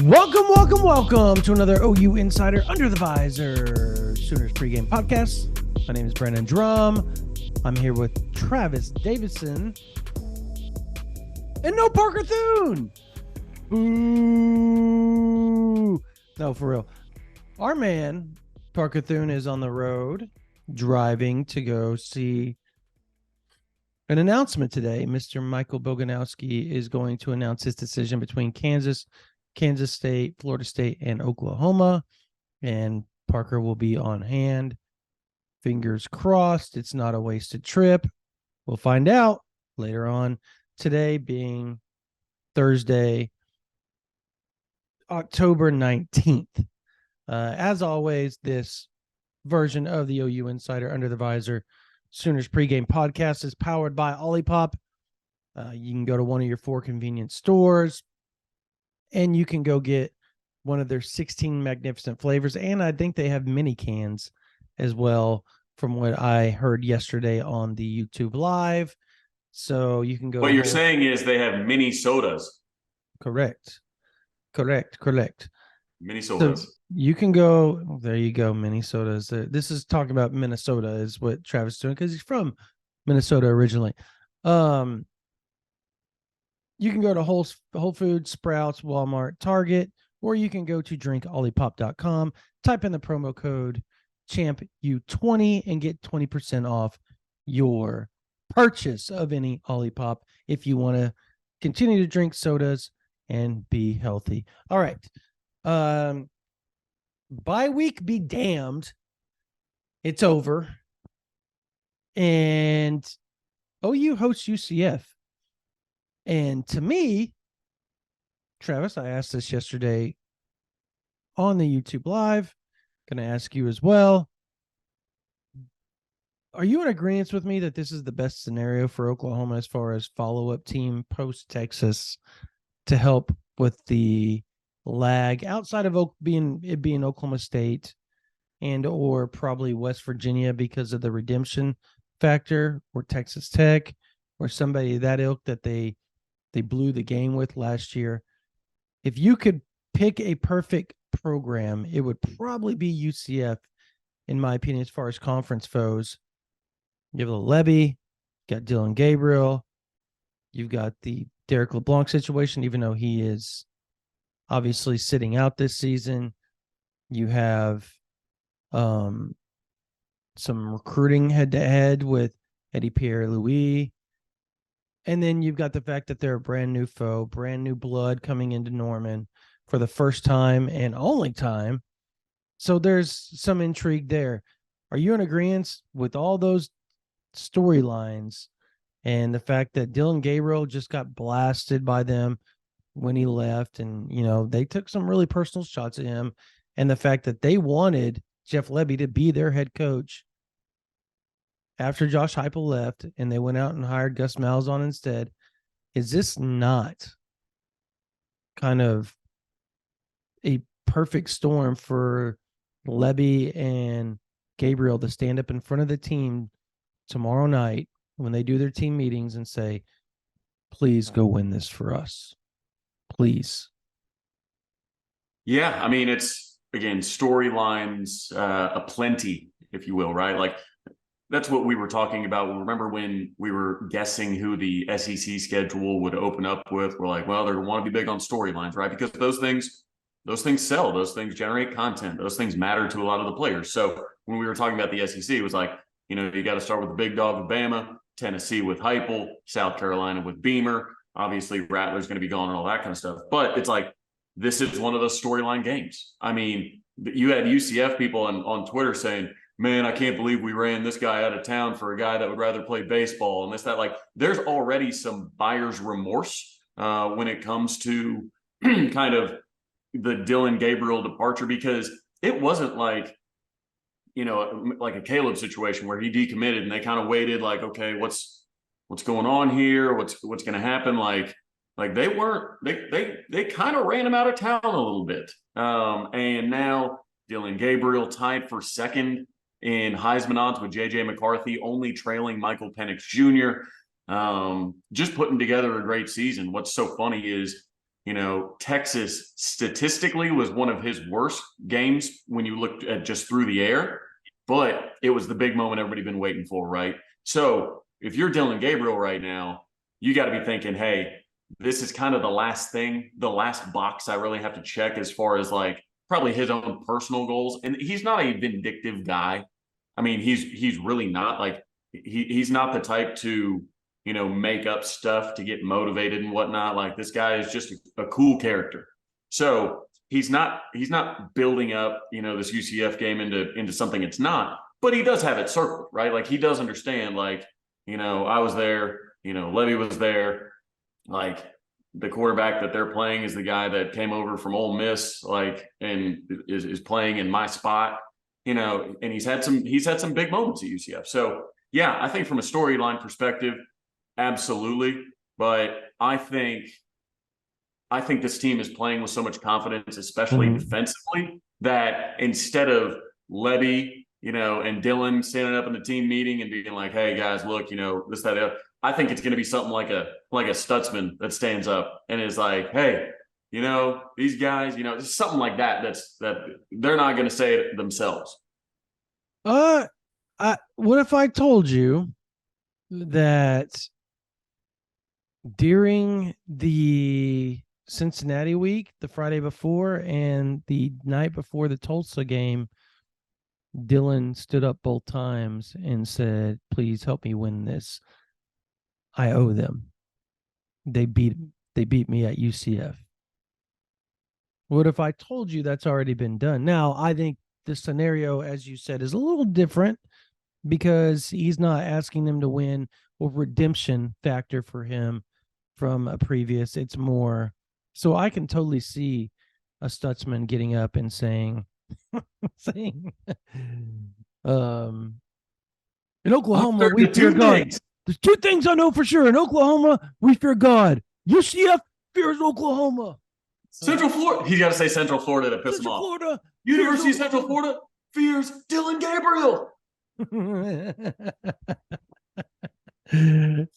Welcome to another OU Insider Under the Visor Sooners pregame podcast. My name is Brandon Drum. I'm here with Travis Davison and no Parker Thune. Boo! No, for real. Our man, Parker Thune, is on the road driving to go see an announcement today. Mr. Michael Boganowski is going to announce his decision between Kansas State, Florida State, and Oklahoma. And Parker will be on hand. Fingers crossed it's not a wasted trip. We'll find out later on today, being Thursday, October 19th. As always, this version of the OU Insider Under the Visor Sooners pregame podcast is powered by Olipop. You can go to one of your 4 convenience stores and you can go get one of their 16 magnificent flavors. And I think they have mini cans as well, from what I heard yesterday on the YouTube Live. So you can go. What you're saying is they have mini sodas. Correct. Mini sodas. So you can go, there you go, mini sodas. This is talking about Minnesota is what Travis is doing because he's from Minnesota originally. You can go to Whole Foods, Sprouts, Walmart, Target, or you can go to drinkolipop.com, type in the promo code CHAMPU20 and get 20% off your purchase of any Olipop if you want to continue to drink sodas and be healthy. All right. Bye week be damned. It's over. And OU hosts UCF. And to me, Travis, I asked this yesterday on the YouTube Live. Going to ask you as well. Are you in agreement with me that this is the best scenario for Oklahoma as far as follow-up team post-Texas to help with the lag outside of it being Oklahoma State and or probably West Virginia because of the redemption factor, or Texas Tech, or somebody that ilk that they blew the game with last year? If you could pick a perfect program, it would probably be UCF, in my opinion, as far as conference foes. You have Levy, got Dillon Gabriel, you've got the Derek LeBlanc situation, even though he is obviously sitting out this season. You have some recruiting head-to-head with Eddie Pierre-Louis. And then you've got the fact that they're a brand new foe, brand new blood coming into Norman for the first time and only time. So there's some intrigue there. Are you in agreement with all those storylines and the fact that Dillon Gabriel just got blasted by them when he left, and they took some really personal shots at him, and the fact that they wanted Jeff Lebby to be their head coach after Josh Heupel left, and they went out and hired Gus Malzahn instead? Is this not kind of a perfect storm for Lebby and Gabriel to stand up in front of the team tomorrow night when they do their team meetings and say, please go win this for us? Please. Yeah, I mean, it's, again, storylines aplenty, if you will, right? Like, that's what we were talking about. Remember when we were guessing who the SEC schedule would open up with? We're like, well, they're going to want to be big on storylines, right? Because those things sell. Those things generate content. Those things matter to a lot of the players. So when we were talking about the SEC, it was like, you got to start with the big dog of Bama, Tennessee with Heupel, South Carolina with Beamer. Obviously, Rattler's going to be gone and all that kind of stuff. But it's like, this is one of those storyline games. I mean, you had UCF people on Twitter saying, man, I can't believe we ran this guy out of town for a guy that would rather play baseball and this, that. Like, there's already some buyer's remorse when it comes to kind of the Dillon Gabriel departure, because it wasn't like, like a Caleb situation where he decommitted and they kind of waited like, okay, what's going on here? What's going to happen? Like they kind of ran him out of town a little bit. And now Dillon Gabriel tied for second in Heisman odds with J.J. McCarthy, only trailing Michael Penix Jr. Just putting together a great season. What's so funny is, Texas statistically was one of his worst games when you looked at just through the air, but it was the big moment everybody been waiting for, right? So if you're Dillon Gabriel right now, you got to be thinking, hey, this is kind of the last box I really have to check as far as like probably his own personal goals. And he's not a vindictive guy. I mean, he's really not. Like he's not the type to make up stuff to get motivated and whatnot. Like this guy is just a cool character. So he's not building up, this UCF game into something it's not, but he does have it circled, right? Like he does understand, like, I was there, Levy was there, like the quarterback that they're playing is the guy that came over from Ole Miss, like, and is playing in my spot, and he's had some big moments at UCF. So yeah, I think from a storyline perspective, absolutely. But I think this team is playing with so much confidence, especially defensively, that instead of Levy, and Dillon standing up in the team meeting and being like, "Hey guys, look, this, that, that," I think it's going to be something like a Stutzman that stands up and is like, "Hey, these guys, it's something like that. That they're not going to say it themselves." What if I told you that during the Cincinnati week, the Friday before and the night before the Tulsa game, Dillon stood up both times and said, "Please help me win this. I owe them. They beat me at UCF." What if I told you that's already been done? Now, I think the scenario, as you said, is a little different because he's not asking them to win or redemption factor for him from a previous. It's more, so I can totally see a Stutzman getting up and saying, in Oklahoma, we fear God. There's two things I know for sure. In Oklahoma, we fear God. UCF fears Oklahoma. Central Florida. He's got to say Central Florida to piss him off. Florida, University of Central Florida fears Dillon Gabriel.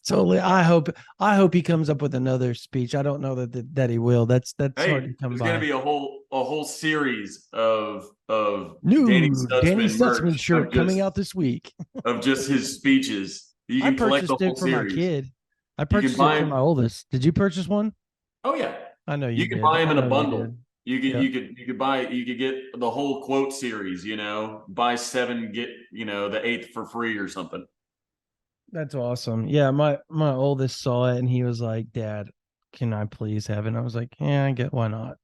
Totally. I hope he comes up with another speech. I don't know that he will. That's hard to come there's by. Going to be a whole series of new Danny Stutzman shirt coming out this week of just his speeches. You can collect the whole series. My kid. I purchased it for my oldest. Did you purchase one? Oh yeah, I know you can buy them in a bundle. You could get the whole quote series. Buy 7, get the 8th for free or something. That's awesome. Yeah, my oldest saw it and he was like, "Dad, can I please have it?" And I was like, "Yeah, I get, why not?"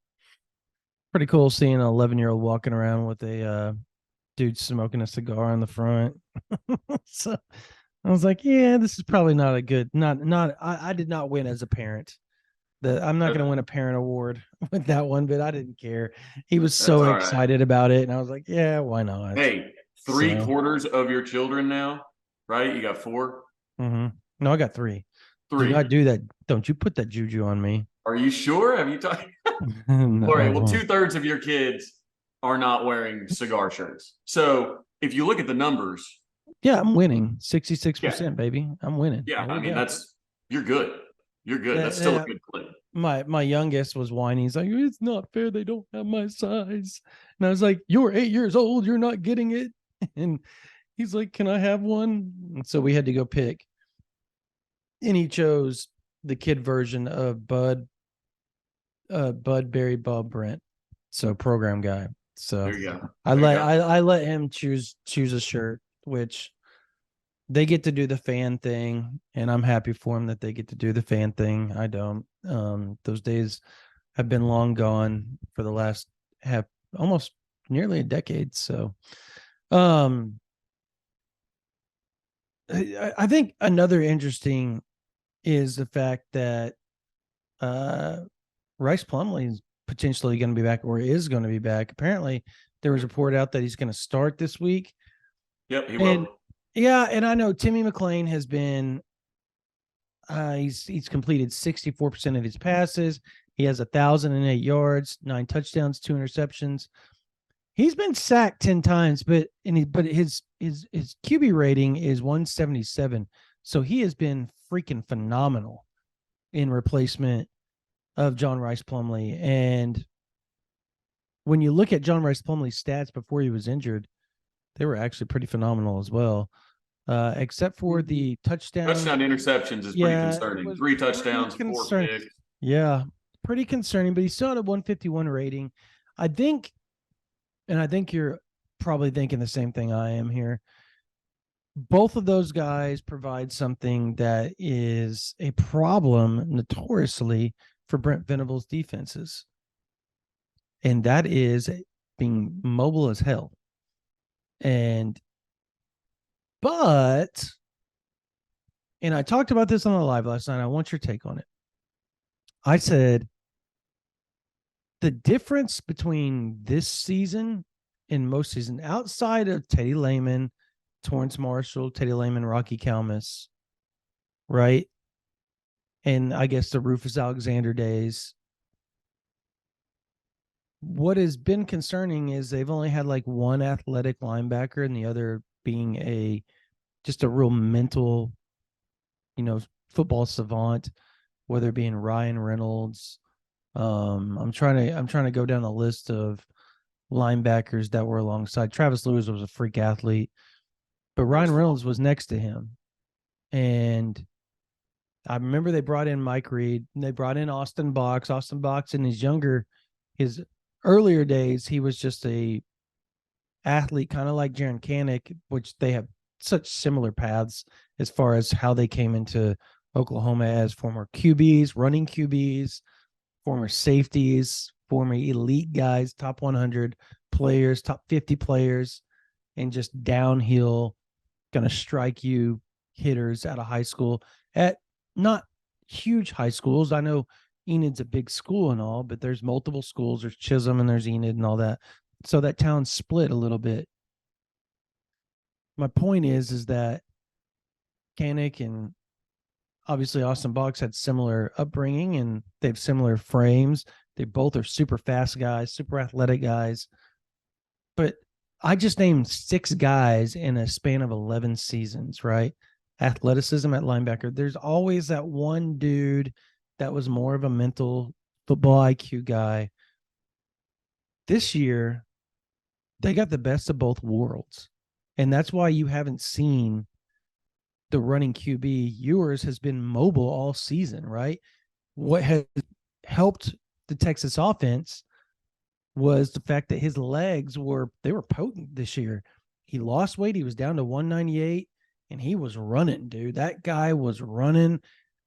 Pretty cool seeing an 11-year-old walking around with a dude smoking a cigar on the front. So I was like, "Yeah, this is probably not a good. I did not win as a parent. I'm not going to win a parent award with that one, but I didn't care. He was so excited about it, and I was like, "Yeah, why not?" Hey, 3/4 of your children now, right? You got 4. Mm-hmm. No, I got 3. 3. Do I do that? Don't you put that juju on me? Are you sure? Have you talked? No, all right. Well, 2/3 of your kids are not wearing cigar shirts. So if you look at the numbers, yeah, I'm winning 66%, baby. I'm winning. Yeah, I mean you're good. You're good. That's still a good clip. My youngest was whining. He's like, "It's not fair. They don't have my size." And I was like, "You're 8 years old. You're not getting it." And he's like, "Can I have one?" And so we had to go pick. And he chose the kid version of Bud, Barry, Bob, Brent. So program guy. So there you go. I let him choose a shirt, which they get to do the fan thing, and I'm happy for them that they get to do the fan thing. I don't. Those days have been long gone for the last almost nearly a decade. So, I think another interesting is the fact that Rice Plumlee is potentially going to be back, or is going to be back. Apparently, there was a report out that he's going to start this week. Yep, he will. Yeah, and I know Timmy McClain has been he's completed 64% of his passes. He has 1,008 yards, 9 touchdowns, 2 interceptions. He's been sacked 10 times, but his QB rating is 177. So he has been freaking phenomenal in replacement of John Rice Plumlee. And when you look at John Rice Plumlee's stats before he was injured, they were actually pretty phenomenal as well. Except for the touchdowns. Touchdown interceptions is pretty Yeah, it concerning. was 3 pretty touchdowns, 4 concerning. picks. Yeah, pretty concerning, but he still had a 151 rating. I think you're probably thinking the same thing I am here. Both of those guys provide something that is a problem notoriously for Brent Venables' defenses, and that is being mobile as hell. But I talked about this on the live last night. I want your take on it. I said the difference between this season and most season, outside of Teddy Lehman, Torrance Marshall, Teddy Lehman, Rocky Kalmus, right? And I guess the Rufus Alexander days. What has been concerning is they've only had like one athletic linebacker and the other being just a real mental, football savant, whether it being Ryan Reynolds. I'm trying to go down the list of linebackers that were alongside. Travis Lewis was a freak athlete, but Ryan Reynolds was next to him. And I remember they brought in Mike Reed and they brought in Austin Box. Austin Box in his earlier days, he was just a athlete, kind of like Jaron Kanik, which they have such similar paths as far as how they came into Oklahoma as former QBs, running QBs, former safeties, former elite guys, top 100 players, top 50 players, and just downhill, going to strike you hitters out of high school at not huge high schools. I know Enid's a big school and all, but there's multiple schools. There's Chisholm and there's Enid and all that. So that town's split a little bit. My point is that Kanik and obviously Austin Box had similar upbringing and they have similar frames. They both are super fast guys, super athletic guys. But I just named 6 guys in a span of 11 seasons, right? Athleticism at linebacker. There's always that one dude that was more of a mental football IQ guy. This year, they got the best of both worlds. And that's why you haven't seen the running QB. Ewers has been mobile all season, right? What has helped the Texas offense was the fact that his legs were potent this year. He lost weight. He was down to 198 and he was running, dude. That guy was running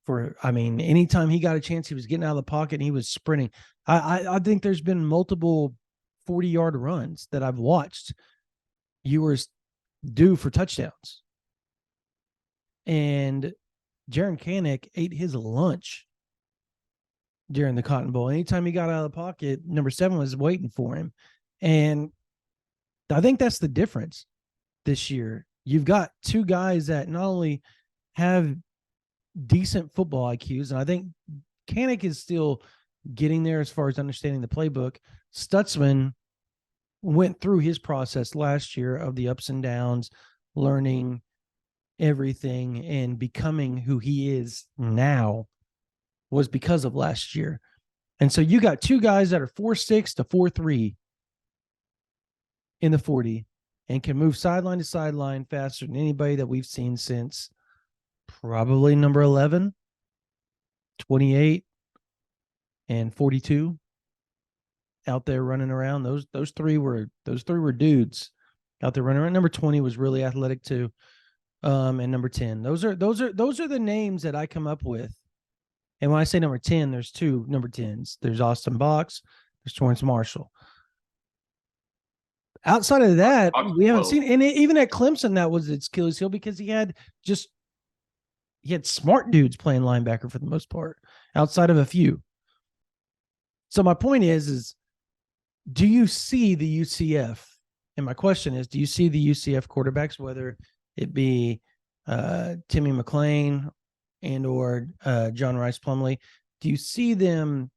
anytime he got a chance, he was getting out of the pocket and he was sprinting. I think there's been multiple 40-yard runs that I've watched Ewers do for touchdowns. And Jaron Kanik ate his lunch during the Cotton Bowl. Anytime he got out of the pocket, number 7 was waiting for him. And I think that's the difference this year. You've got 2 guys that not only have decent football IQs, and I think Kanik is still getting there as far as understanding the playbook. Stutzman went through his process last year of the ups and downs, learning everything and becoming who he is now was because of last year. And so you got 2 guys that are 4.6 to 4.3 in the 40 and can move sideline to sideline faster than anybody that we've seen since probably number 11, 28, and 42 out there running around. Those three were dudes out there running around. Number 20 was really athletic too. And number 10. Those are the names that I come up with. And when I say number 10, there's 2 number 10s. There's Austin Box, there's Torrance Marshall. Outside of that, we haven't seen, and even at Clemson, that was its Achilles heel because he had smart dudes playing linebacker for the most part, outside of a few. So my point is do you see the UCF? And my question is, do you see the UCF quarterbacks, whether it be Timmy McClain and or John Rice Plumlee, do you see them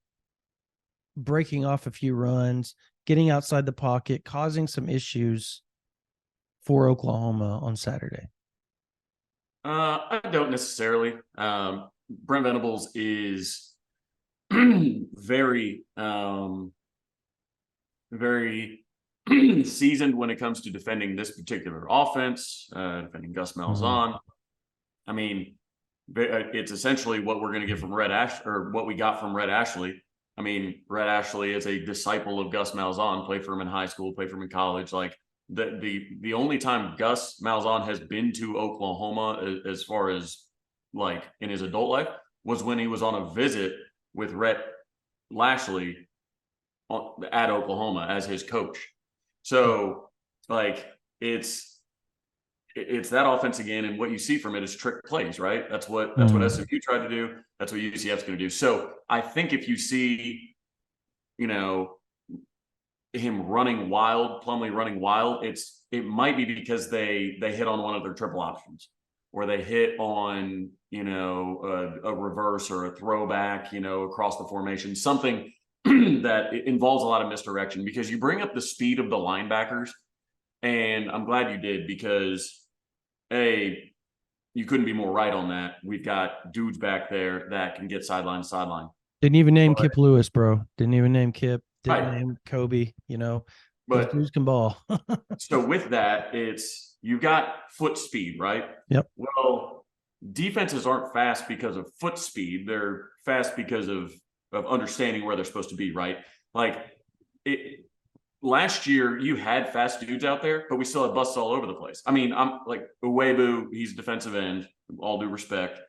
breaking off a few runs, getting outside the pocket, causing some issues for Oklahoma on Saturday? I don't necessarily. Brent Venables is very, very seasoned when it comes to defending this particular offense, defending Gus Malzahn. I mean, it's essentially what we're going to get from what we got from Red Ashley. I mean, Red Ashley is a disciple of Gus Malzahn, played for him in high school, played for him in college. Like the only time Gus Malzahn has been to Oklahoma as far as like in his adult life was when he was on a visit with Rhett Lashley at Oklahoma as his coach. So like it's that offense again, and what you see from it is trick plays, right? That's what SMU tried to do. That's what UCF's going to do. So I think if you see, him running wild, Plumlee running wild, it might be because they hit on one of their triple options, or they hit on a reverse or a throwback, across the formation, something that involves a lot of misdirection, because you bring up the speed of the linebackers, and I'm glad you did, because you couldn't be more right on that. We've got dudes back there that can get sideline to sideline. Didn't even name Kip Lewis, bro. Didn't even name Kip. Didn't Right. name Kobe. Those But dudes can ball. so with that, you've got foot speed, right? Yep. Well, defenses aren't fast because of foot speed. They're fast because of understanding where they're supposed to be, right? Like last year, you had fast dudes out there, but we still had busts all over the place. I mean, I'm like Uwebu, he's a defensive end, all due respect.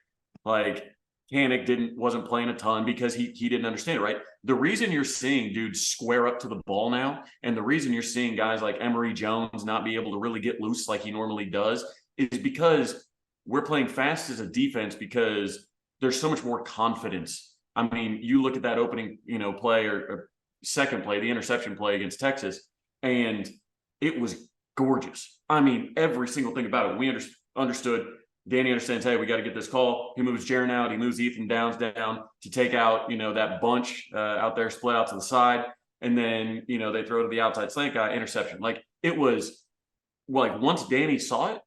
Like Kanik wasn't playing a ton because he didn't understand it, right? The reason you're seeing dudes square up to the ball now, and the reason you're seeing guys like Emory Jones not be able to really get loose like he normally does, is because we're playing fast as a defense, because there's so much more confidence. I mean, you look at that opening, play or second play, the interception play against Texas, and it was gorgeous. I mean, every single thing about it. We understood. Danny understands, hey, we got to get this call. He moves Jaron out. He moves Ethan Downs down to take out, that bunch out there, split out to the side. And then, they throw to the outside slant guy, interception. Like, it was like, once Danny saw it,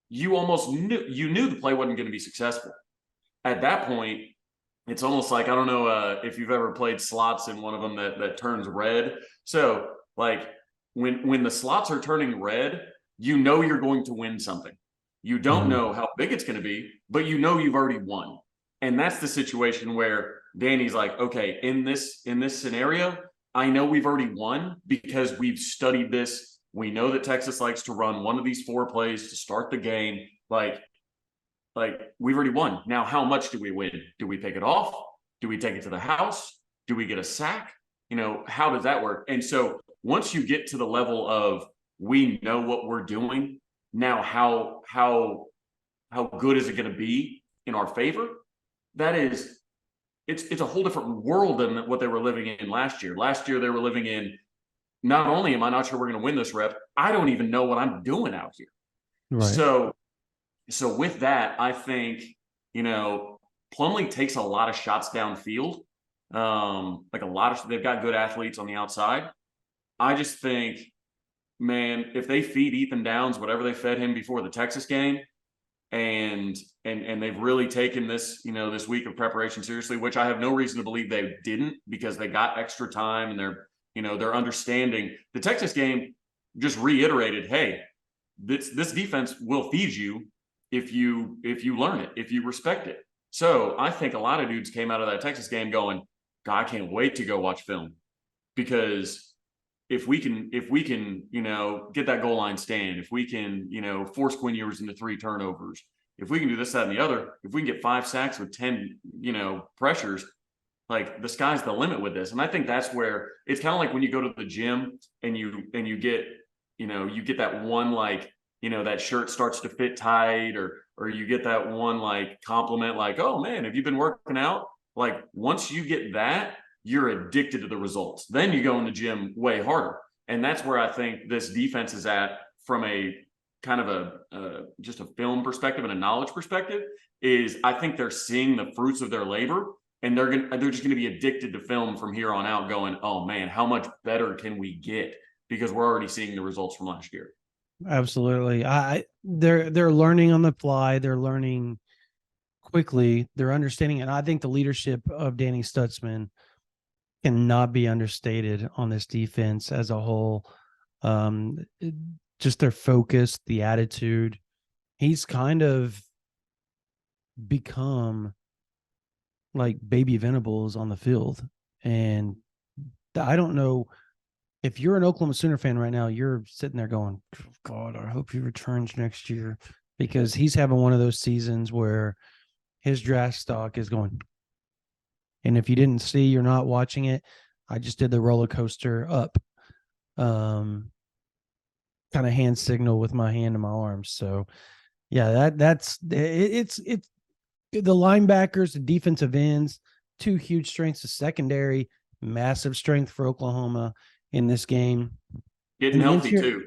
you almost knew the play wasn't going to be successful. At that point, it's almost like, I don't know if you've ever played slots in one of them that turns red. So like when the slots are turning red, you're going to win something. You don't know how big it's going to be, but you've already won. And that's the situation where Danny's like, okay, in this scenario, I know we've already won because we've studied this. We know that Texas likes to run one of these 4 plays to start the game. Like we've already won. Now, how much do we win? Do we pick it off? Do we take it to the house? Do we get a sack? How does that work? And so once you get to the level of, we know what we're doing, now how good is it going to be in our favor? It's a whole different world than what they were living in last year. Last year, they were living in, not only am I not sure we're going to win this rep, I don't even know what I'm doing out here. Right. So with that, I think, Plumlee takes a lot of shots downfield. They've got good athletes on the outside. I just think, man, if they feed Ethan Downs whatever they fed him before the Texas game, and they've really taken this, this week of preparation seriously, which I have no reason to believe they didn't, because they got extra time and they're understanding. The Texas game just reiterated, hey, this defense will feed you if you learn it, if you respect it. So I think a lot of dudes came out of that Texas game going, God, I can't wait to go watch film, because if we can, get that goal line stand, if we can, force Quinn Ewers into 3 turnovers, if we can do this, that, and the other, if we can get 5 sacks with 10, pressures, like, the sky's the limit with this. And I think that's where it's kind of like when you go to the gym and you get, you get that one, like, that shirt starts to fit tight, or you get that one, like, compliment, like, oh man, have you been working out? Like, once you get that, you're addicted to the results. Then you go in the gym way harder. And that's where I think this defense is at, from a kind of just a film perspective and a knowledge perspective, is I think they're seeing the fruits of their labor, and they're just going to be addicted to film from here on out, going, oh man, how much better can we get? Because we're already seeing the results from last year. Absolutely. They're learning on the fly. They're learning quickly. They're understanding. And I think the leadership of Danny Stutzman cannot be understated on this defense as a whole. Just their focus, the attitude. He's kind of become like baby Venables on the field. And I don't know if you're an Oklahoma Sooner fan right now, you're sitting there going, God, I hope he returns next year, because he's having one of those seasons where his draft stock is going. And if you didn't see, you're not watching it, I just did the roller coaster up, kind of hand signal with my hand and my arms. So yeah, it's the linebackers, the defensive ends, two huge strengths of secondary, massive strength for Oklahoma in this game. Getting healthy too.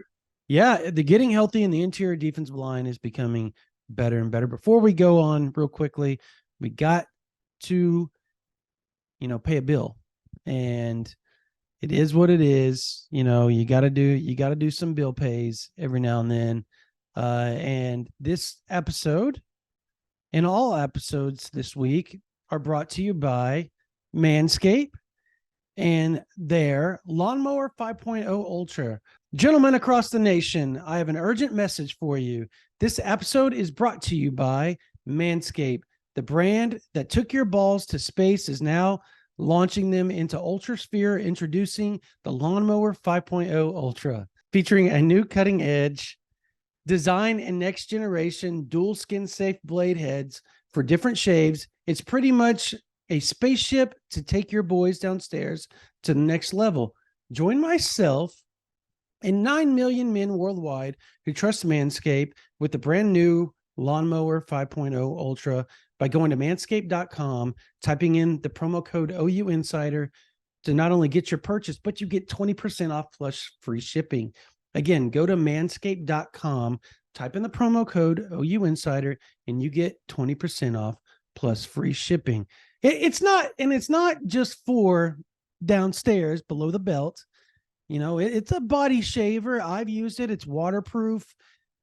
Yeah, the getting healthy and the interior defensive line is becoming better and better. Before we go on real quickly, we got to, pay a bill, and it is what it is. You got to do some bill pays every now and then. And this episode and all episodes this week are brought to you by Manscaped and their Lawnmower 5.0 Ultra. Gentlemen across the nation, I have an urgent message for you. This episode is brought to you by Manscaped. The brand that took your balls to space is now launching them into Ultrasphere, introducing the Lawnmower 5.0 Ultra, featuring a new cutting edge design and next generation dual skin safe blade heads for different shaves. It's pretty much a spaceship to take your boys downstairs to the next level. Join myself and 9 million men worldwide who trust Manscaped with the brand new Lawnmower 5.0 Ultra by going to manscaped.com, typing in the promo code OU Insider to not only get your purchase, but you get 20% off plus free shipping. Again, go to manscaped.com, type in the promo code OU Insider, and you get 20% off plus free shipping. It's not just for downstairs below the belt. It's a body shaver. I've used it. It's waterproof.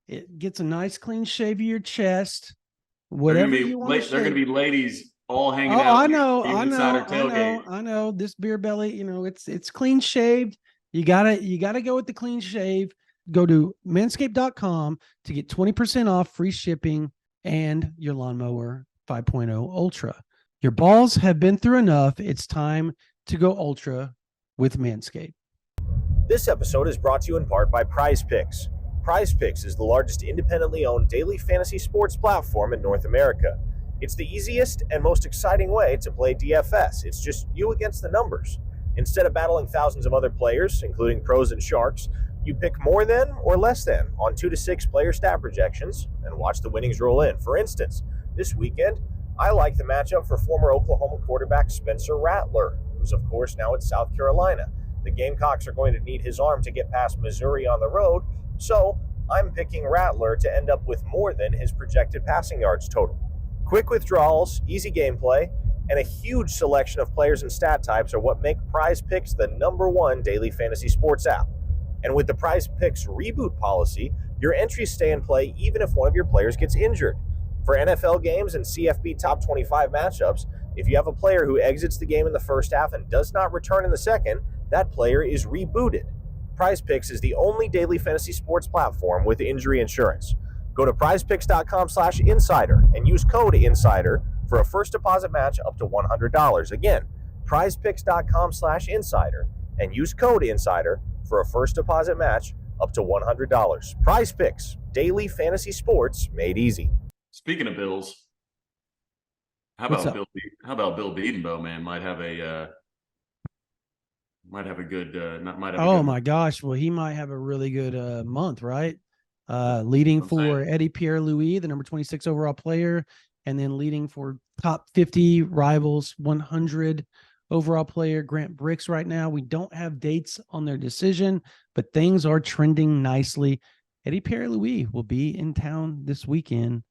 It gets a nice clean shave of your chest. Whatever you want to shave. They're going to be ladies all hanging out. I know. This beer belly, it's clean shaved. You gotta go with the clean shave. Go to manscaped.com to get 20% off, free shipping, and your Lawnmower 5.0 Ultra. Your balls have been through enough. It's time to go ultra with Manscaped. This episode is brought to you in part by Prize Picks. Prize Picks is the largest independently owned daily fantasy sports platform in North America. It's the easiest and most exciting way to play DFS. It's just you against the numbers. Instead of battling thousands of other players, including pros and sharks, you pick more than or less than on 2 to 6 player stat projections and watch the winnings roll in. For instance, this weekend, I like the matchup for former Oklahoma quarterback Spencer Rattler, who's of course now at South Carolina. The Gamecocks are going to need his arm to get past Missouri on the road, so I'm picking Rattler to end up with more than his projected passing yards total. Quick withdrawals, easy gameplay, and a huge selection of players and stat types are what make Prize Picks the #1 daily fantasy sports app. And with the Prize Picks reboot policy, your entries stay in play even if one of your players gets injured. For NFL games and CFB top 25 matchups, if you have a player who exits the game in the first half and does not return in the second, that player is rebooted. Prize Picks is the only daily fantasy sports platform with injury insurance. Go to prizepicks.com/insider and use code INSIDER for a first deposit match up to $100. Again, prizepicks.com/insider and use code INSIDER for a first deposit match up to $100. Prize Picks, daily fantasy sports made easy. Speaking of Bills, how about Bill Bedenbaugh, man? Might have a good. My gosh! Well, he might have a really good month, right? Leading for Eddie Pierre-Louis, the number 26 overall player, and then leading for top 50 Rivals 100 overall player Grant Bricks right now. We don't have dates on their decision, but things are trending nicely. Eddie Pierre-Louis will be in town this weekend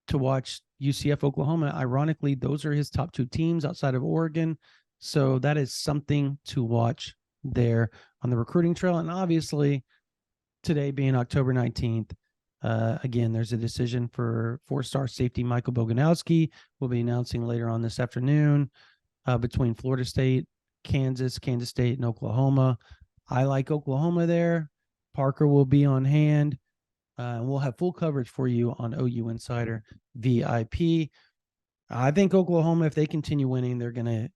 to watch UCF Oklahoma. Ironically, those are his top 2 teams outside of Oregon. So that is something to watch there on the recruiting trail. And obviously, today being October 19th, again, there's a decision for 4-star safety Michael Boganowski. We'll be announcing later on this afternoon between Florida State Kansas State, and Oklahoma. I like Oklahoma there. Parker will be on hand. And we'll have full coverage for you on OU Insider VIP. I think Oklahoma, if they continue winning, they're going to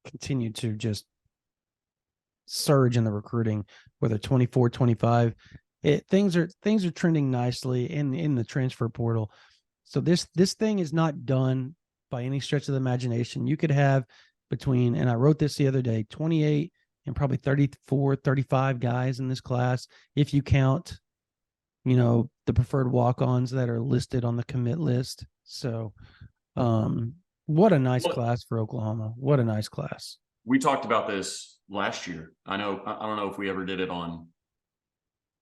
continue to just surge in the recruiting, whether 24, 25. Things are trending nicely in the transfer portal. So this thing is not done by any stretch of the imagination. You could have between, and I wrote this the other day, 28 and probably 34, 35 guys in this class, if you count, the preferred walk-ons that are listed on the commit list. So what a nice class for Oklahoma. What a nice class. We talked about this last year. I don't know if we ever did it on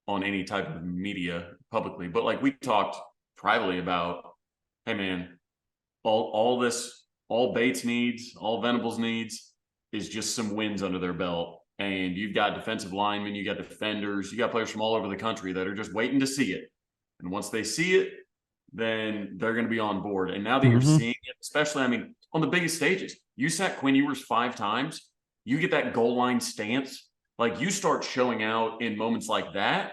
any type of media publicly, but like we talked privately about, hey man, all Bates needs, all Venables needs is just some wins under their belt. And you've got defensive linemen, you got defenders, you got players from all over the country that are just waiting to see it. And once they see it, then they're going to be on board. And now that you're seeing it, especially, on the biggest stages, you sat Quinn Ewers 5 times, you get that goal line stance. Like, you start showing out in moments like that.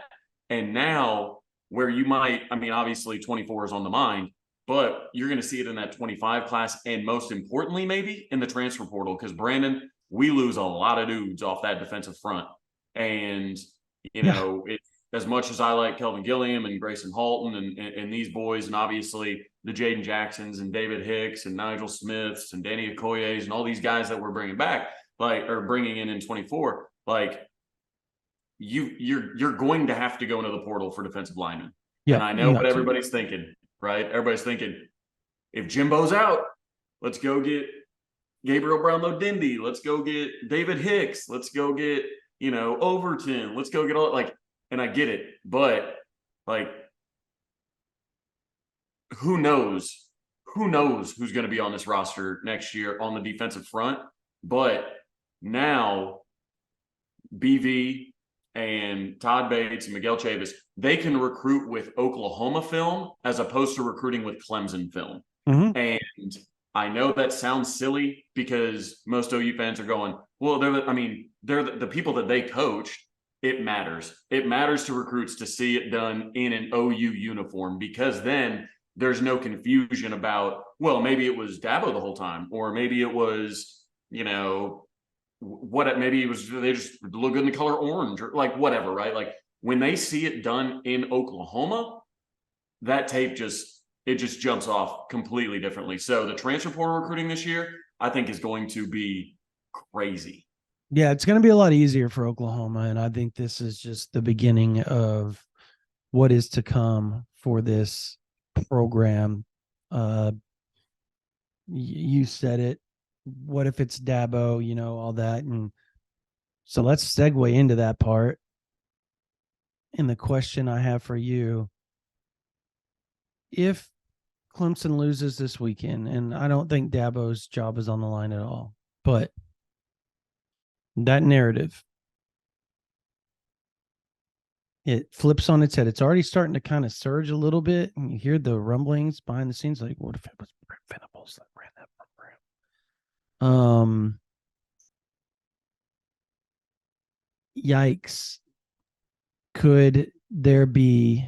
And now where you might, obviously 24 is on the mind, but you're going to see it in that 25 class. And most importantly, maybe in the transfer portal, because Brandon, we lose a lot of dudes off that defensive front. And, as much as I like Kelvin Gilliam and Grayson Halton and these boys, and obviously the Jaden Jacksons and David Hicks and Nigel Smiths and Danny Okoye's and all these guys that we're bringing back, bringing in 24, you're going to have to go into the portal for defensive linemen. Yeah, and I know what everybody's thinking, right? Everybody's thinking, if Jimbo's out, let's go get Gabriel Brownlow Dindy. Let's go get David Hicks. Let's go get, Overton. Let's go get all and I get it, but who knows who's going to be on this roster next year on the defensive front. But now BV and Todd Bates and Miguel Chavis, they can recruit with Oklahoma film as opposed to recruiting with Clemson film. And I know that sounds silly because most OU fans are going, well, they're the people that they coached. It matters. It matters to recruits to see it done in an OU uniform, because then there's no confusion about, well, maybe it was Dabo the whole time, or maybe it was, maybe it was, they just look good in the color orange, or whatever, right? When they see it done in Oklahoma, that tape just jumps off completely differently. So the transfer portal recruiting this year, I think, is going to be crazy. Yeah, it's going to be a lot easier for Oklahoma, and I think this is just the beginning of what is to come for this program. You said it. What if it's Dabo, all that. And so let's segue into that part. And the question I have for you, if Clemson loses this weekend, and I don't think Dabo's job is on the line at all, but that narrative, it flips on its head. It's already starting to kind of surge a little bit, and you hear the rumblings behind the scenes, like, what if it was Brent Venables that ran that program? Yikes. Could there be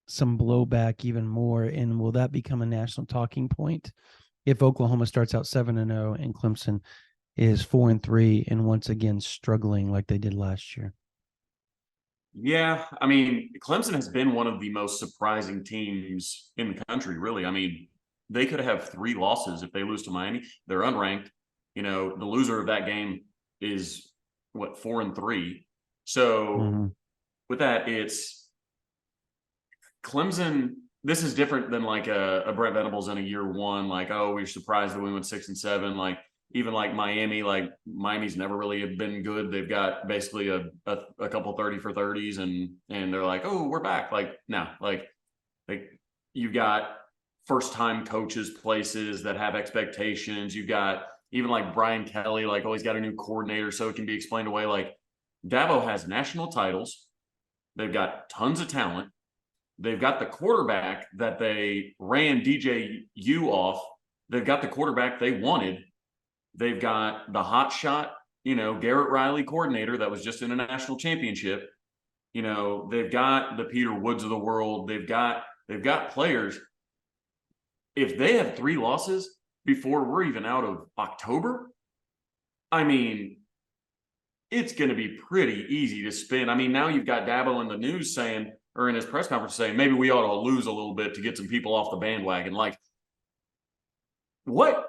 some blowback even more, and will that become a national talking point if Oklahoma starts out 7-0 and Clemson is 4-3 and once again struggling like they did last year? Yeah, Clemson has been one of the most surprising teams in the country, really. They could have 3 losses if they lose to Miami. They're unranked. The loser of that game is 4-3. So with that, it's Clemson. This is different than a Brent Venables in a year one. We're surprised that we went 6-7. Even Miami, Miami's never really been good. They've got basically a couple 30 for 30s, and they're like, oh, we're back. No, you've got first time coaches, places that have expectations. You've got even Brian Kelly, he's got a new coordinator, so it can be explained away. Dabo has national titles. They've got tons of talent. They've got the quarterback that they ran DJU off. They've got the quarterback they wanted. They've got the hot shot, Garrett Riley coordinator that was just in a national championship. They've got the Peter Woods of the world. They've got players. If they have 3 losses before we're even out of October, I mean, it's going to be pretty easy to spin. I mean, now you've got Dabo in the news saying, or in his press conference saying, maybe we ought to lose a little bit to get some people off the bandwagon. Like, what?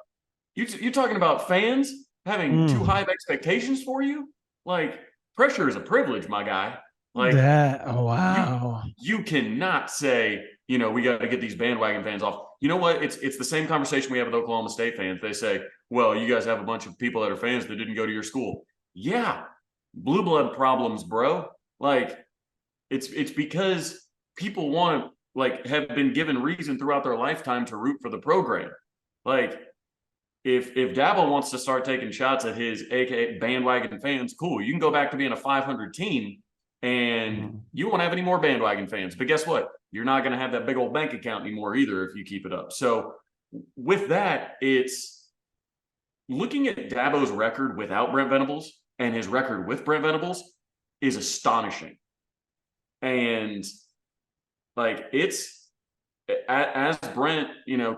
You're talking about fans having too high of expectations for you? Like, pressure is a privilege, my guy. Like that. Oh, wow. You cannot say, we got to get these bandwagon fans off. You know what? It's the same conversation we have with Oklahoma State fans. They say, well, you guys have a bunch of people that are fans that didn't go to your school. Yeah. Blue blood problems, bro. Like, it's because people have been given reason throughout their lifetime to root for the program. Like, if Dabo wants to start taking shots at his AKA bandwagon fans, cool. You can go back to being a 500 team and you won't have any more bandwagon fans. But guess what? You're not going to have that big old bank account anymore either if you keep it up. So with that, it's looking at Dabo's record without Brent Venables and his record with Brent Venables is astonishing. And like, it's as Brent,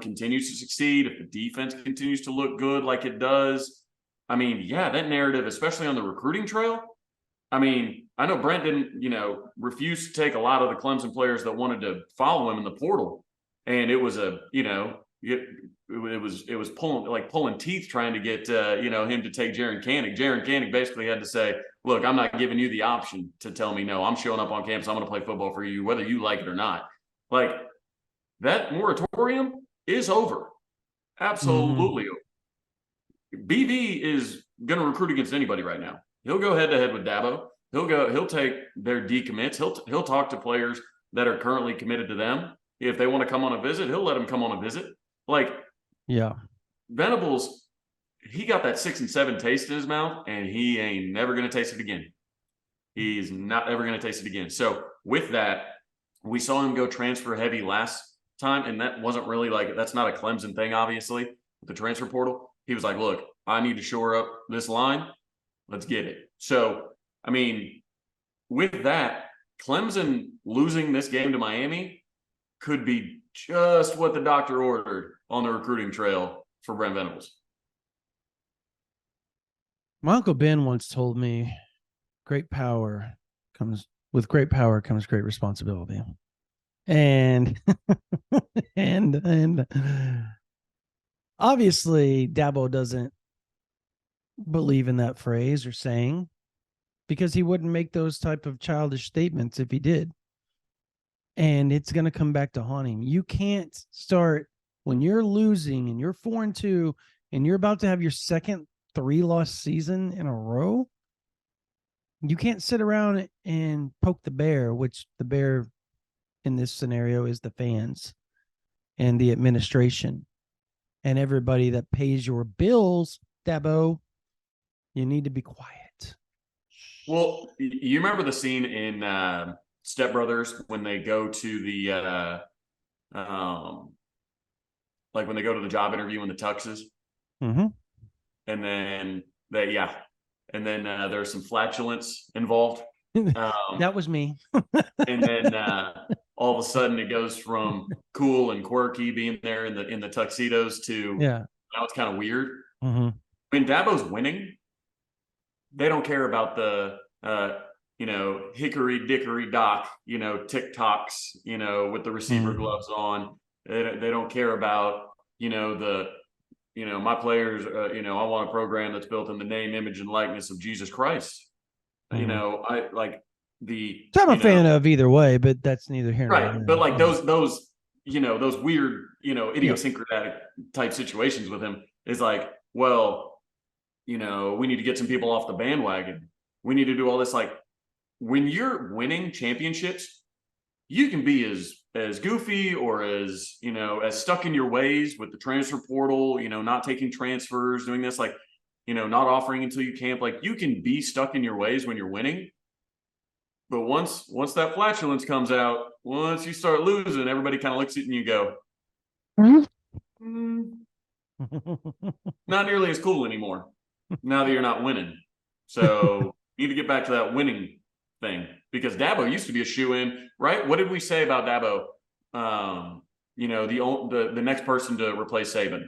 continues to succeed, if the defense continues to look good like it does, I mean, yeah, that narrative, especially on the recruiting trail. I mean, I know Brent didn't, refuse to take a lot of the Clemson players that wanted to follow him in the portal. And it was it was pulling teeth trying to get, him to take Jaron Kanig. Jaron Kanig basically had to say, look, I'm not giving you the option to tell me no. I'm showing up on campus. I'm going to play football for you, whether you like it or not. Like, that moratorium is over. Absolutely over. BV is going to recruit against anybody right now. He'll go head to head with Dabo. He'll take their decommits. He'll talk to players that are currently committed to them. If they want to come on a visit, he'll let them come on a visit. Like, yeah, Venables, he got that 6 and 7 taste in his mouth, and he ain't never going to taste it again. He's not ever going to taste it again. So with that, we saw him go transfer heavy last time, and that wasn't really that's not a Clemson thing, obviously, with the transfer portal. He was like, look, I need to shore up this line. Let's get it. So, I mean, with that, Clemson losing this game to Miami could be just what the doctor ordered on the recruiting trail for Brent Venables. My Uncle Ben once told me, great power comes great responsibility. And and obviously Dabo doesn't believe in that phrase or saying, because he wouldn't make those type of childish statements if he did. And it's going to come back to haunt him. You can't start when you're losing and you're 4-2 and you're about to have your second 3-loss season in a row. You can't sit around and poke the bear, which the bear in this scenario is the fans and the administration and everybody that pays your bills. Dabo, you need to be quiet. Well, you remember the scene in Step Brothers when they go to the when they go to the job interview in the tuxes, and then there's some flatulence involved. That was me. And then all of a sudden it goes from cool and quirky being there in the tuxedos to now it's kind of weird. When Dabo's winning, they don't care about the hickory dickory dock, TikToks, with the receiver gloves on. They don't care about, my players, I want a program that's built in the name, image, and likeness of Jesus Christ. I like the. So I'm a fan of either way, but that's neither here nor there. Right. But like those weird, idiosyncratic type situations with him is like, well, we need to get some people off the bandwagon. We need to do all this. Like, when you're winning championships, you can be as goofy or as stuck in your ways with the transfer portal, not taking transfers, doing this, like, not offering until you camp. Like, you can be stuck in your ways when you're winning. But once that flatulence comes out, once you start losing, everybody kind of looks at you and you go, Not nearly as cool anymore now that you're not winning. So you need to get back to that winning thing, because Dabo used to be a shoe-in, right? What did we say about Dabo? The next person to replace Saban.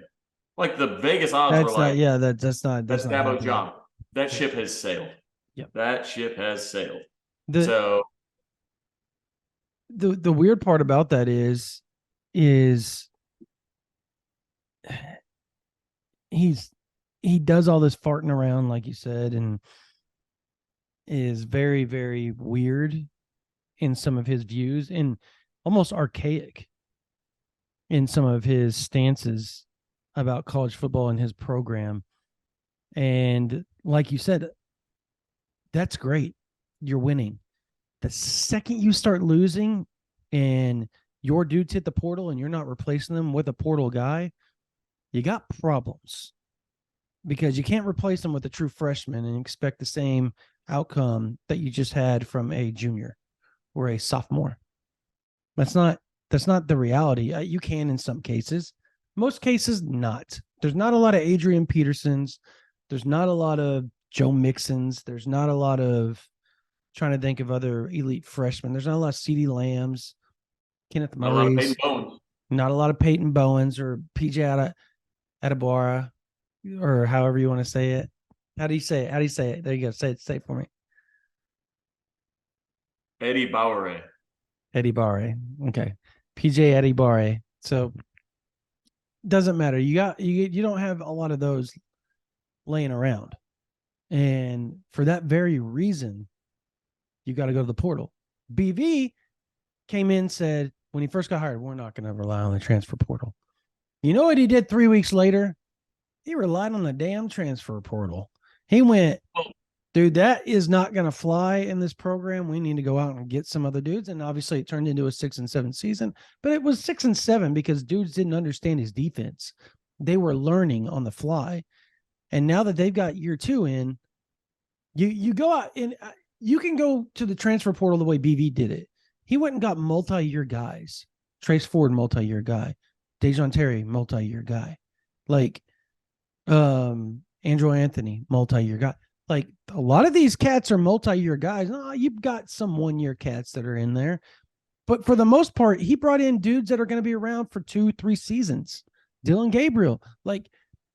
Like the Vegas odds That's were not, like, yeah, that's not that's Dabo's happening. job. That ship has sailed. Yep. That ship has sailed. The weird part about that is he does all this farting around, like you said, and is very, very weird in some of his views and almost archaic in some of his stances about college football and his program. And like you said, that's great. You're winning. The second you start losing and your dudes hit the portal and you're not replacing them with a portal guy, you got problems, because you can't replace them with a true freshman and expect the same outcome that you just had from a junior or a sophomore. That's not the reality. You can in some cases. Most cases, not. There's not a lot of Adrian Petersons. There's not a lot of Joe Mixons. There's not a lot of, trying to think of other elite freshmen. There's not a lot of CeeDee Lambs, Kenneth Murray's. Not a lot of Peyton Bowens or PJ Adebawara, or however you want to say it. How do you say it? There you go. Say it for me. Eddie Bauer. Okay. PJ Adebawara. So doesn't matter. You don't have a lot of those laying around. And for that very reason, you got to go to the portal. BV came in, said when he first got hired, we're not going to rely on the transfer portal. You know what he did 3 weeks later? He relied on the damn transfer portal. He went, dude, that is not going to fly in this program. We need to go out and get some other dudes. And obviously it turned into a 6-7 season, but it was 6-7 because dudes didn't understand his defense. They were learning on the fly. And now that they've got year 2 in, you go out and you can go to the transfer portal the way BV did it. He went and got multi-year guys. Trace Ford, multi-year guy. Dejon Terry, multi-year guy. Like Andrew Anthony, multi-year guy. Like a lot of these cats are multi-year guys. Oh, you've got some 1-year cats that are in there. But for the most part, he brought in dudes that are going to be around for 2-3 seasons. Dillon Gabriel. Like,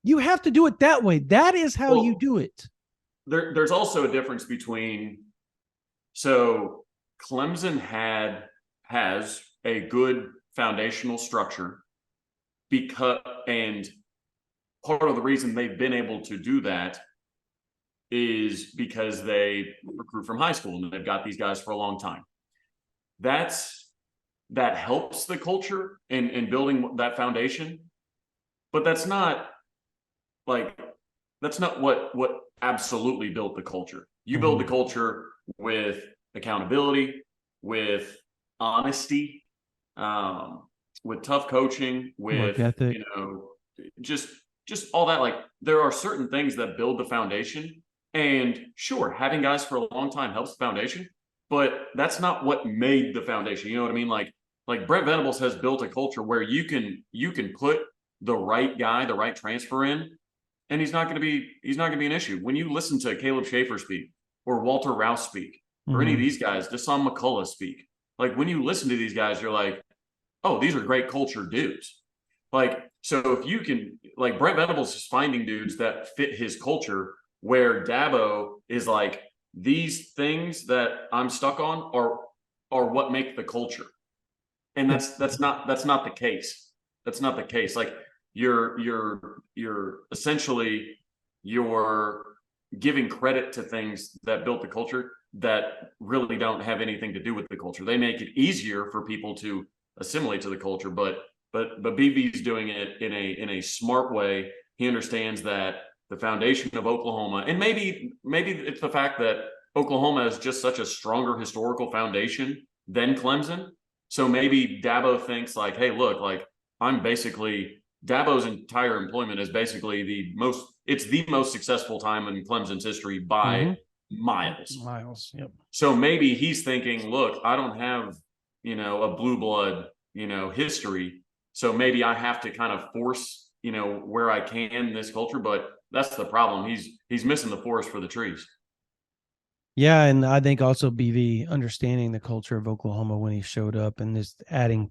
you have to do it that way. That is how you do it. There's also a difference between, so Clemson has a good foundational structure, and part of the reason they've been able to do that is because they recruit from high school and they've got these guys for a long time. That helps the culture in building that foundation, but that's not what absolutely built the culture. You build the culture with accountability, with honesty, with tough coaching, with just all that. Like, there are certain things that build the foundation, and sure, having guys for a long time helps the foundation, but that's not what made the foundation. You know what I mean? Like Brent Venables has built a culture where you can put the right guy, the right transfer in, and he's not going to be an issue. When you listen to Caleb Schaefer speak, or Walter Rouse speak, or any of these guys, Deshaun McCullough speak, like when you listen to these guys, you're like, oh, these are great culture dudes. Like, so if you can, like, Brent Venables is finding dudes that fit his culture, where Dabo is like, these things that I'm stuck on are what make the culture. And that's not the case. That's not the case. Like, you're essentially, you're giving credit to things that built the culture that really don't have anything to do with the culture. They make it easier for people to assimilate to the culture, but BB's doing it in a smart way. He understands that the foundation of Oklahoma, and maybe it's the fact that Oklahoma is just such a stronger historical foundation than Clemson. So maybe Dabo thinks like, hey, look, like, Dabo's entire employment is basically the most successful time in Clemson's history by miles. Yep. So maybe he's thinking, look, I don't have, a blue blood, history. So maybe I have to kind of force, where I can this culture, but that's the problem. He's missing the forest for the trees. Yeah, and I think also BV understanding the culture of Oklahoma when he showed up and just adding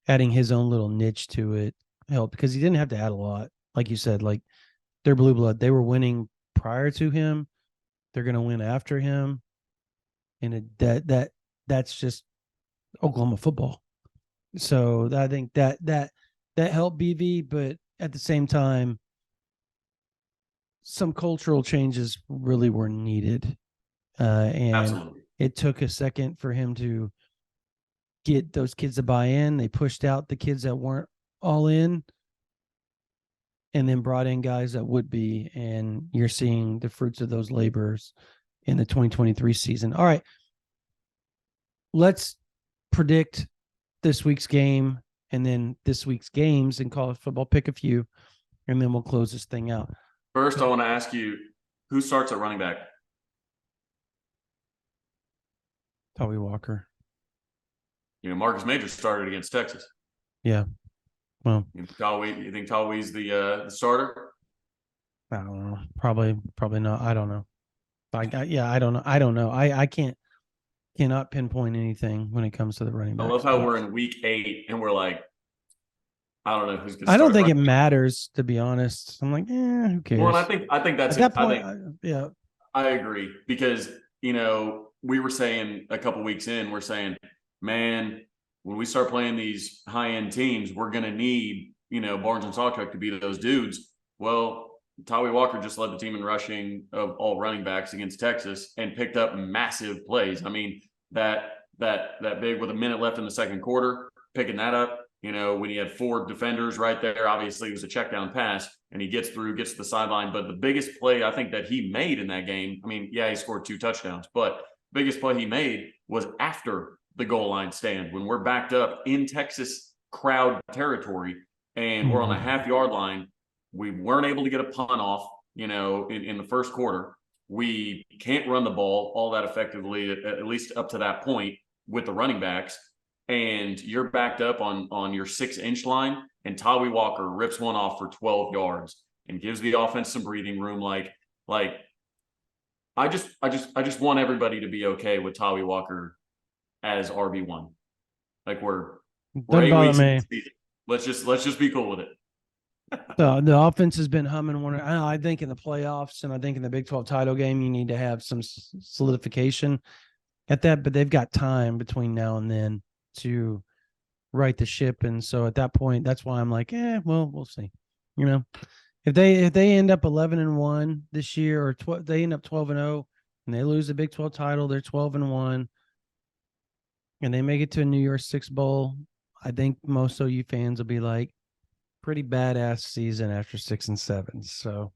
his own little niche to it helped, because he didn't have to add a lot. Like you said, like they're blue blood. They were winning prior to him. They're going to win after him. And that's just Oklahoma football. So I think that helped BV, but at the same time, some cultural changes really were needed. And Absolutely. it took a second for him to get those kids to buy in. They pushed out the kids that weren't all in, and then brought in guys that would be, and you're seeing the fruits of those labors in the 2023 season. All right, let's predict this week's game and then this week's games in college football. Pick a few, and then we'll close this thing out. First, I want to ask you, who starts at running back? Tawee Walker. Marcus Major started against Texas. Yeah. Well, you think Tawee's the starter? I don't know. Probably not. I don't know. I don't know. I cannot pinpoint anything when it comes to the running back. I love how we're in week 8 and we're like, I don't know who's going to start. I don't think it matters, to be honest. I'm like, who cares? Well, and I think that's at that point. Yeah, I agree, because we were saying a couple weeks in, we're saying, man, when we start playing these high-end teams, we're going to need, Barnes and Sawchuk to be those dudes. Well, Tawee Walker just led the team in rushing of all running backs against Texas and picked up massive plays. I mean, that big with a minute left in the second quarter, picking that up, when he had 4 defenders right there, obviously it was a check down pass, and he gets to the sideline. But the biggest play I think that he made in that game, I mean, yeah, he scored 2 touchdowns, but the biggest play he made was after the goal line stand, when we're backed up in Texas crowd territory and we're on the half-yard line. We weren't able to get a punt off, in the first quarter. We can't run the ball all that effectively, at least up to that point with the running backs. And you're backed up on your 6-inch line, and Tawee Walker rips one off for 12 yards and gives the offense some breathing room. I just want everybody to be okay with Tawee Walker as RB1. Like we're 8 weeks in the season. Let's just be cool with it. The offense has been humming. I think in the playoffs, and I think in the Big 12 title game, you need to have some solidification at that. But they've got time between now and then to right the ship, and so at that point, that's why I'm like, well, we'll see. If they end up 11-1 this year, or they end up 12-0, and they lose the Big 12 title, they're 12-1. And they make it to a New Year's Six Bowl, I think most OU fans will be like, pretty badass season after 6 and 7. So,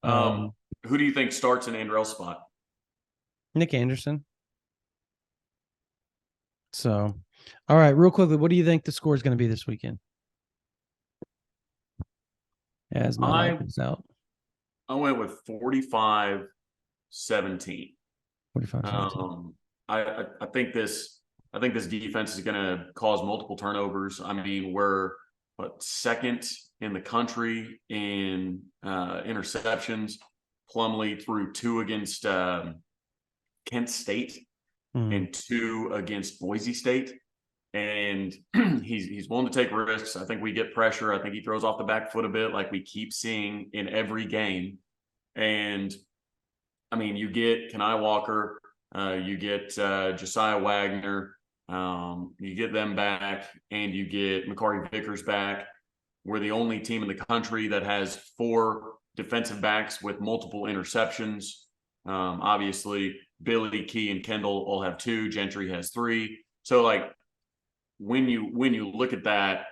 who do you think starts in Andrell's spot? Nick Anderson. So, all right, real quickly, what do you think the score is going to be this weekend? As my life is out, I went with 45-17. 45-17. I think this defense is going to cause multiple turnovers. I mean, we're second in the country in interceptions. Plumlee threw 2 against Kent State and 2 against Boise State. And he's willing to take risks. I think we get pressure. I think he throws off the back foot a bit, like we keep seeing in every game. And I mean, you get Kenai Walker, you get Josiah Wagner, you get them back, and you get Makari Vickers back. We're the only team in the country that has 4 defensive backs with multiple interceptions. Obviously, Billy, Key, and Kendall all have 2. Gentry has 3. So, like, when you look at that,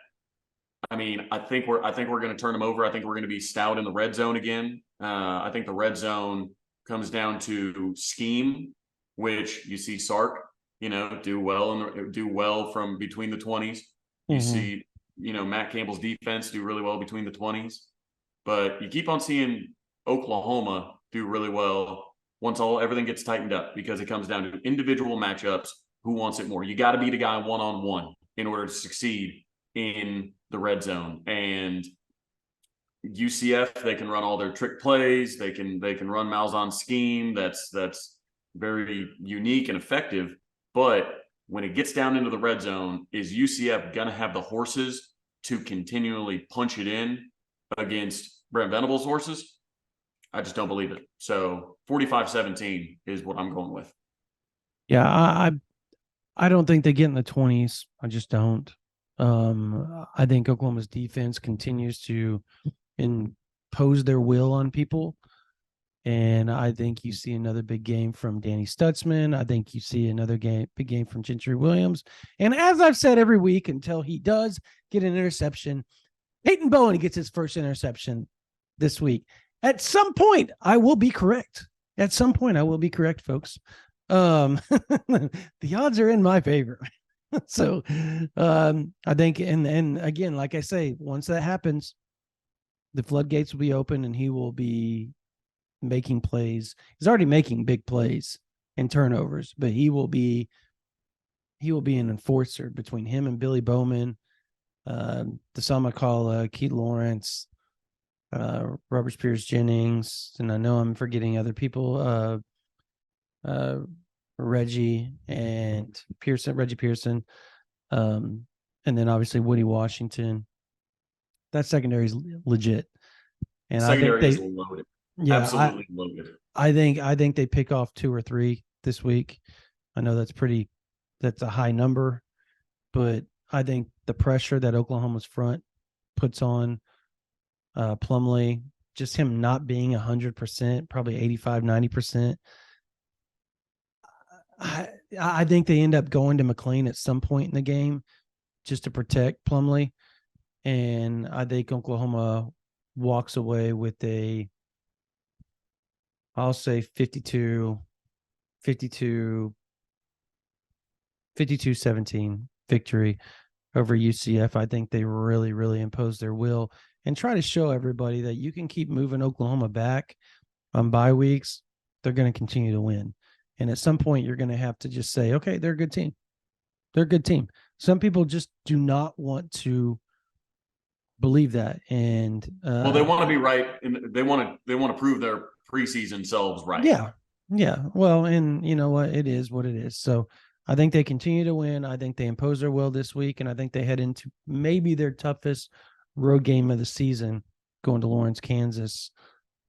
I mean, I think we're going to turn them over. I think we're going to be stout in the red zone again. I think the red zone comes down to scheme, which you see Sark, do well from between the 20s. You see, Matt Campbell's defense do really well between the 20s, but you keep on seeing Oklahoma do really well once everything gets tightened up, because it comes down to individual matchups. Who wants it more? You got to beat a guy one-on-one in order to succeed in the red zone. And UCF, they can run all their trick plays. They can run Malzahn scheme. That's very unique and effective. But when it gets down into the red zone, is UCF going to have the horses to continually punch it in against Brent Venables' horses? I just don't believe it. So 45-17 is what I'm going with. Yeah, I don't think they get in the 20s. I just don't. I think Oklahoma's defense continues to impose their will on people. And I think you see another big game from Danny Stutzman. I think you see another big game from Gentry Williams. And as I've said every week, until he does get an interception, Peyton Bowen gets his first interception this week. At some point, I will be correct. At some point, I will be correct, folks. The odds are in my favor. So I think, and again, like I say, once that happens, the floodgates will be open and he will be making plays. He's already making big plays and turnovers, but he will be an enforcer between him and Billy Bowman, Deshaun McCullough, Keith Lawrence, Robert Spears Jennings, and I know I'm forgetting other people, Reggie Pearson, and then obviously Woody Washington. That secondary is legit, and Secondary I think is loaded. yeah, Absolutely loaded. I think they pick off 2 or 3 this week. I know that's a high number, but I think the pressure that Oklahoma's front puts on Plumlee, just him not being 100%, probably 85, 90%. I think they end up going to McLean at some point in the game just to protect Plumlee. And I think Oklahoma walks away with I'll say 52-17 victory over UCF. I think they really, really impose their will and try to show everybody that you can keep moving Oklahoma back on bye weeks. They're going to continue to win. And at some point, you're going to have to just say, okay, they're a good team. They're a good team. Some people just do not want to believe that. And well, they want to be right. And they want to prove their preseason selves right. Yeah. Yeah. Well, and you know what? It is what it is. So I think they continue to win. I think they impose their will this week. And I think they head into maybe their toughest road game of the season, going to Lawrence, Kansas,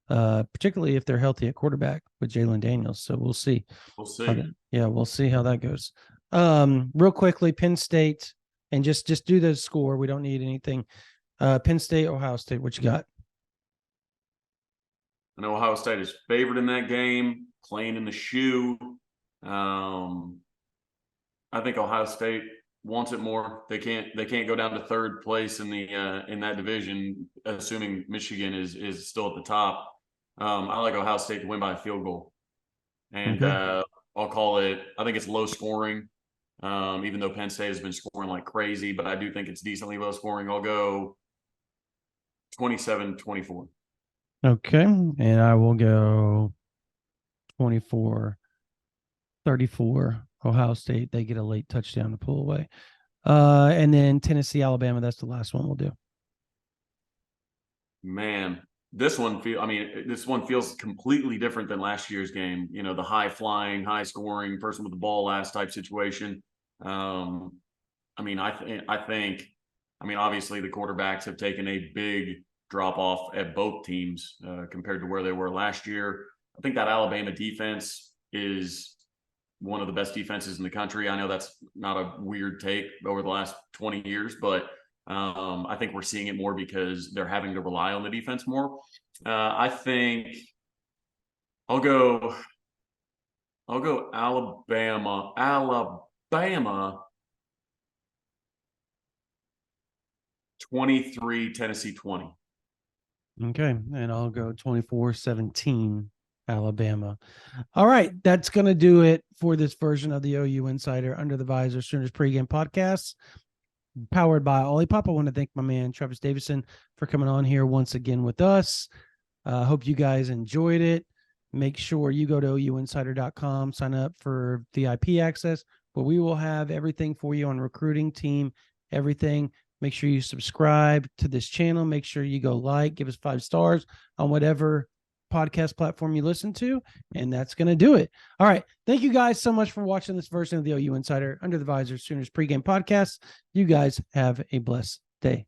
particularly if they're healthy at quarterback with Jalen Daniels. So we'll see. We'll see. We'll see how that goes. Real quickly, Penn State, and just do the score. We don't need anything. Penn State, Ohio State, what you got? I know Ohio State is favored in that game, playing in the shoe. I think Ohio State wants it more. They can't go down to third place in the in that division, assuming Michigan is still at the top. I like Ohio State to win by a field goal, and I'll call it. I think it's low scoring, even though Penn State has been scoring like crazy. But I do think it's decently low scoring. I'll go 27-24. Okay, and I will go 24-34. Ohio State, they get a late touchdown to pull away. And then Tennessee, Alabama, that's the last one we'll do. Man, this one feels completely different than last year's game. You know, the high flying, high scoring, person with the ball last type situation. I think obviously the quarterbacks have taken a big drop off at both teams compared to where they were last year. I think that Alabama defense is one of the best defenses in the country. I know that's not a weird take over the last 20 years, but I think we're seeing it more because they're having to rely on the defense more. I think I'll go Alabama 23, Tennessee 20. Okay, and I'll go 24-17 Alabama. All right, that's going to do it for this version of the OU Insider Under the Visor Sooners pregame podcast, powered by Olipop. I want to thank my man Travis Davison for coming on here once again with us. Hope you guys enjoyed it. Make sure you go to ouinsider.com, sign up for VIP access, where we will have everything for you on recruiting, team, everything. Make sure you subscribe to this channel. Make sure you go give us 5 stars on whatever podcast platform you listen to. And that's going to do it. All right. Thank you guys so much for watching this version of the OU Insider Under the Visor Sooners pregame podcast. You guys have a blessed day.